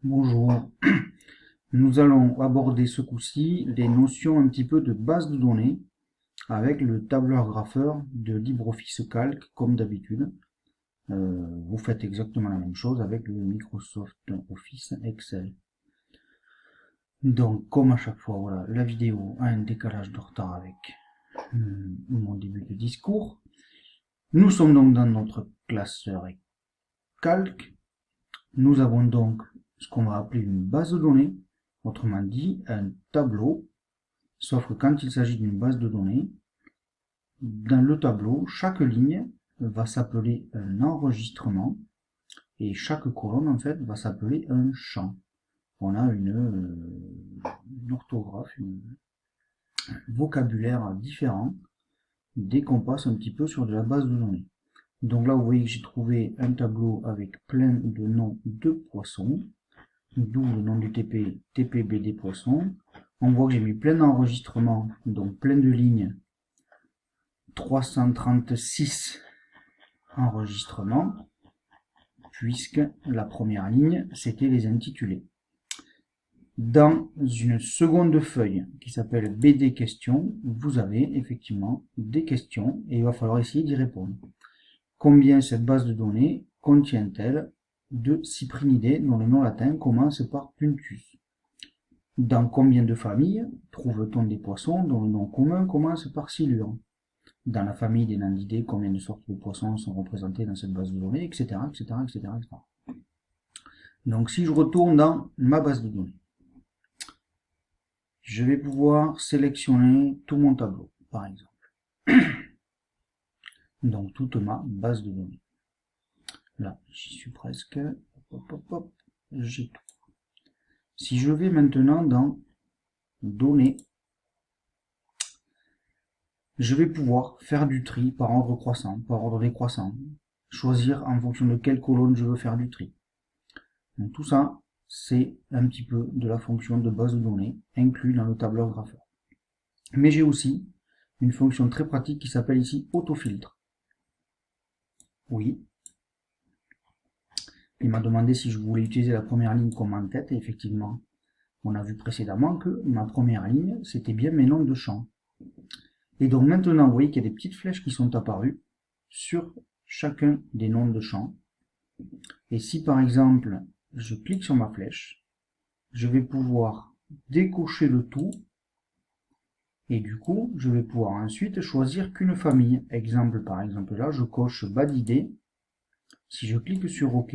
Bonjour, nous allons aborder ce coup-ci les notions un petit peu de base de données avec le tableur grapheur de LibreOffice Calc comme d'habitude. Vous faites exactement la même chose avec le Microsoft Office Excel. Donc comme à chaque fois, voilà, la vidéo a un décalage de retard avec mon début de discours. Nous sommes donc dans notre classeur Calc. Nous avons donc ce qu'on va appeler une base de données, autrement dit un tableau. Sauf que quand il s'agit d'une base de données, dans le tableau, chaque ligne va s'appeler un enregistrement et chaque colonne en fait va s'appeler un champ. On a une orthographe, un vocabulaire différent dès qu'on passe un petit peu sur de la base de données. Donc là, vous voyez que j'ai trouvé un tableau avec plein de noms de poissons, d'où le nom du TP, TPBD poissons. On voit que j'ai mis plein d'enregistrements, donc plein de lignes, 336 enregistrements, puisque la première ligne, c'était les intitulés. Dans une seconde feuille qui s'appelle BD questions, vous avez effectivement des questions et il va falloir essayer d'y répondre. Combien cette base de données contient-elle de cyprinidés dont le nom latin commence par puntus? Dans combien de familles trouve-t-on des poissons dont le nom commun commence par silure? Dans la famille des nandidés, combien de sortes de poissons sont représentés dans cette base de données, etc., etc., etc., etc. Donc si je retourne dans ma base de données, je vais pouvoir sélectionner tout mon tableau, par exemple. Donc toute ma base de données. Là, j'y suis presque. Hop, hop, hop, j'ai tout. Si je vais maintenant dans données, je vais pouvoir faire du tri par ordre croissant, par ordre décroissant, choisir en fonction de quelle colonne je veux faire du tri. Donc tout ça, c'est un petit peu de la fonction de base de données inclus dans le tableur grapheur. Mais j'ai aussi une fonction très pratique qui s'appelle ici autofiltre. Oui, il m'a demandé si je voulais utiliser la première ligne comme en tête, et effectivement, on a vu précédemment que ma première ligne, c'était bien mes noms de champs. Et donc maintenant, vous voyez qu'il y a des petites flèches qui sont apparues sur chacun des noms de champs. Et si par exemple, je clique sur ma flèche, je vais pouvoir décocher le tout. Et du coup, je vais pouvoir ensuite choisir qu'une famille. Exemple, par exemple là, je coche Badidé. Si je clique sur OK,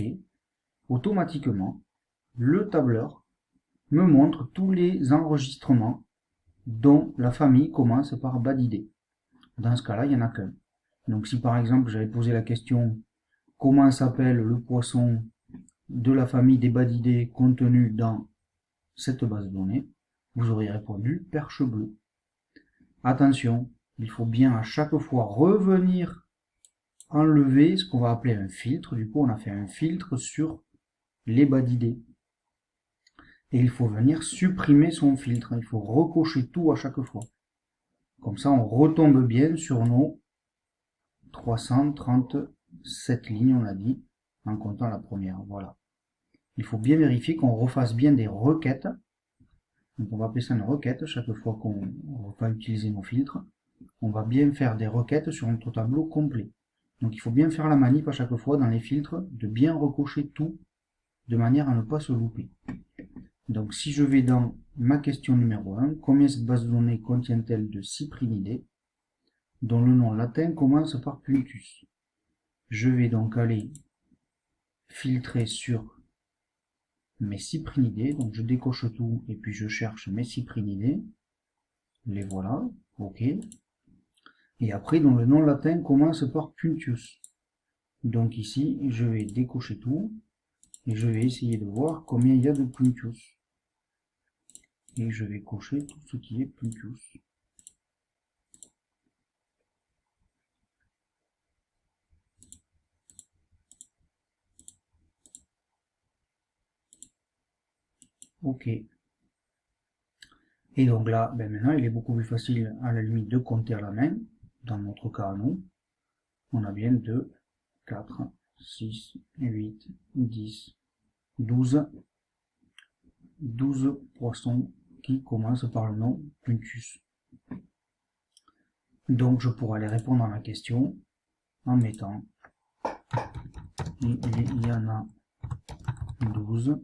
automatiquement, le tableur me montre tous les enregistrements dont la famille commence par Badidé. Dans ce cas-là, il n'y en a qu'un. Donc si par exemple j'avais posé la question comment s'appelle le poisson de la famille des Badidés contenu dans cette base de données, vous auriez répondu perche bleue. Attention, il faut bien à chaque fois revenir enlever ce qu'on va appeler un filtre. Du coup, on a fait un filtre sur les badidés. Et il faut venir supprimer son filtre. Il faut recocher tout à chaque fois. Comme ça, on retombe bien sur nos 337 lignes, on l'a dit, en comptant la première. Voilà. Il faut bien vérifier qu'on refasse bien des requêtes. Donc on va appeler ça une requête chaque fois qu'on va utiliser nos filtres. On va bien faire des requêtes sur notre tableau complet. Donc il faut bien faire la manip à chaque fois dans les filtres, de bien recocher tout, de manière à ne pas se louper. Donc si je vais dans ma question numéro 1, combien cette base de données contient-elle de cyprinidés, dont le nom latin commence par puntus? Je vais donc aller filtrer sur mes cyprinidés, donc je décoche tout et puis je cherche mes cyprinidés, les voilà, ok. Et après, dont le nom latin commence par puntius. Donc ici, je vais décocher tout et je vais essayer de voir combien il y a de puntius. Et je vais cocher tout ce qui est puntius. Ok. Et donc là, ben maintenant, il est beaucoup plus facile à la limite de compter à la main. Dans notre cas, nous, on a bien 2, 4, 6, 8, 10, 12, 12 poissons qui commencent par le nom Puntus. Donc je pourrais aller répondre à ma question en mettant il y en a 12,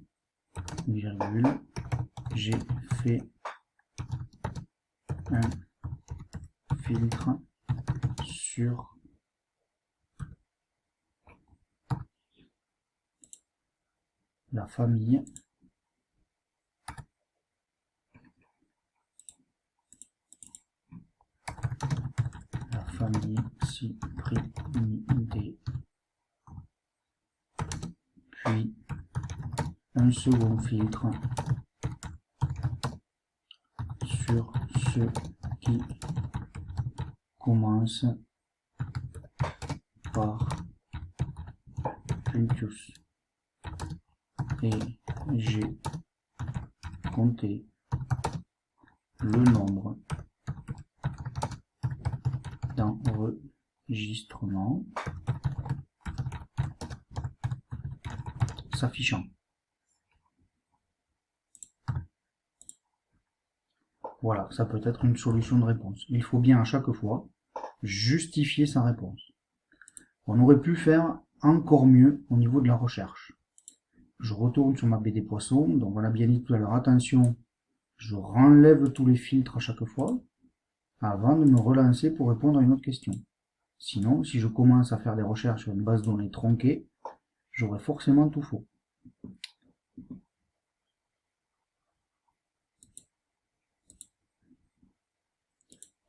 virgule, j'ai fait un filtre sur la famille Cyprinidae, puis un second filtre sur ceux qui commencent par Puntus, et j'ai compté le nombre d'enregistrements s'affichant. Voilà, ça peut être une solution de réponse. Il faut bien à chaque fois justifier sa réponse. On aurait pu faire encore mieux au niveau de la recherche. Je retourne sur ma baie des poissons, donc on a bien dit tout à l'heure, attention, je renlève tous les filtres à chaque fois, avant de me relancer pour répondre à une autre question. Sinon, si je commence à faire des recherches sur une base de données tronquée, j'aurai forcément tout faux.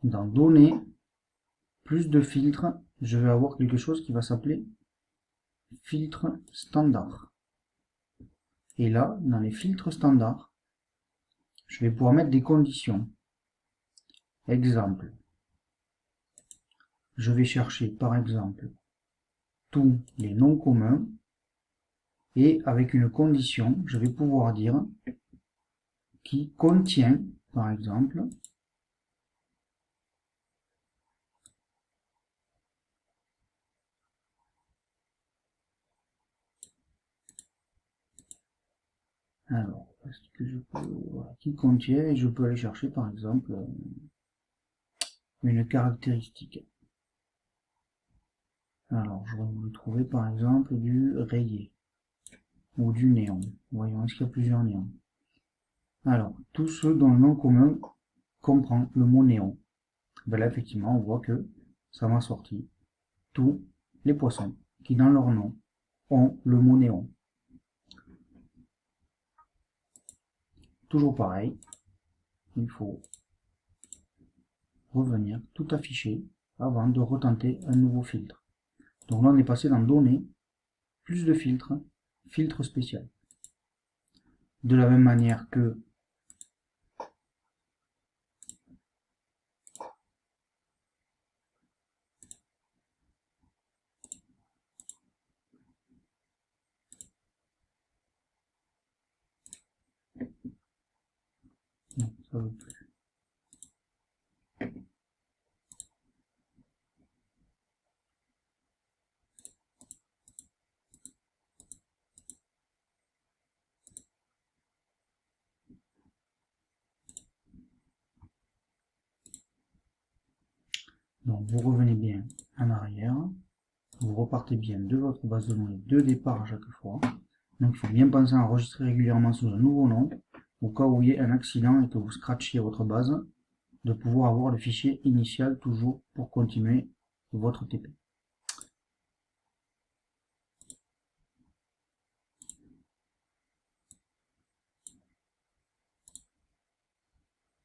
Dans données, plus de filtres, je vais avoir quelque chose qui va s'appeler filtre standard. Et là, dans les filtres standards, je vais pouvoir mettre des conditions. Exemple, je vais chercher par exemple tous les noms communs et avec une condition, je vais pouvoir dire qui contient par exemple alors, est-ce que je peux, voilà, qui contient, et je peux aller chercher par exemple une caractéristique. Alors, je vais vous trouver par exemple du rayé ou du néon. Voyons, est-ce qu'il y a plusieurs néons? Alors, tous ceux dont le nom commun comprend le mot néon. Ben là, effectivement, on voit que ça m'a sorti tous les poissons qui, dans leur nom, ont le mot néon. Toujours pareil, il faut revenir tout afficher avant de retenter un nouveau filtre. Donc là, on est passé dans données, plus de filtres, filtre spécial. De la même manière que non, ça veut plus. Donc vous revenez bien en arrière, vous repartez bien de votre base de données de départ à chaque fois. Donc il faut bien penser à enregistrer régulièrement sous un nouveau nom, au cas où il y ait un accident et que vous scratchiez votre base, de pouvoir avoir le fichier initial toujours pour continuer votre TP.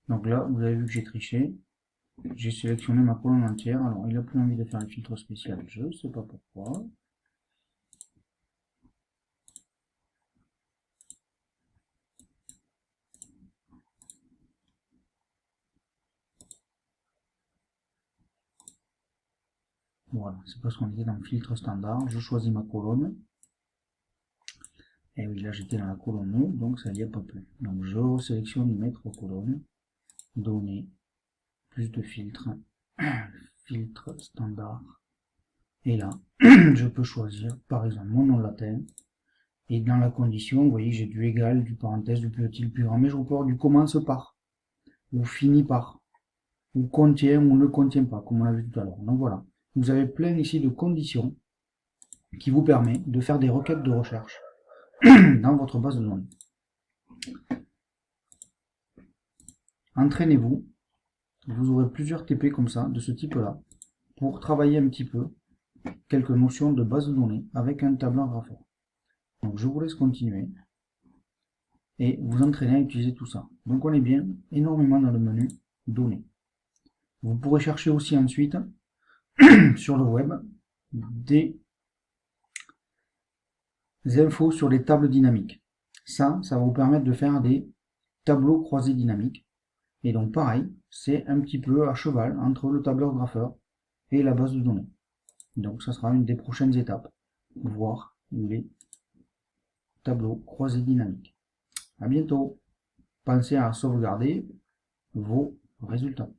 Donc là, vous avez vu que j'ai triché. J'ai sélectionné ma colonne entière. Alors, il n'a plus envie de faire le filtre spécial. Je ne sais pas pourquoi. Voilà, c'est parce qu'on était dans le filtre standard. Je choisis ma colonne. Et oui, là, j'étais dans la colonne E, donc ça n'y a pas plus. Donc, je sélectionne mes trois colonnes. Données, plus de filtres, filtre standard. Et là, je peux choisir, par exemple, mon nom latin, Et dans la condition, vous voyez, j'ai du égal, du parenthèse, du petit, le plus grand, mais je reporte du commence par, ou finit par, ou contient ou ne contient pas, comme on l'a vu tout à l'heure. Donc voilà, vous avez plein ici de conditions qui vous permet de faire des requêtes de recherche dans votre base de données. Entraînez-vous, vous aurez plusieurs TP comme ça, de ce type-là, pour travailler un petit peu quelques notions de base de données avec un tableur grapheur. Donc je vous laisse continuer et vous entraîner à utiliser tout ça. Donc on est bien énormément dans le menu données. Vous pourrez chercher aussi ensuite sur le web des infos sur les tables dynamiques. Ça va vous permettre de faire des tableaux croisés dynamiques. Et donc pareil, c'est un petit peu à cheval entre le tableur grapheur et la base de données. Donc ça sera une des prochaines étapes, voir les tableaux croisés dynamiques. À bientôt. Pensez à sauvegarder vos résultats.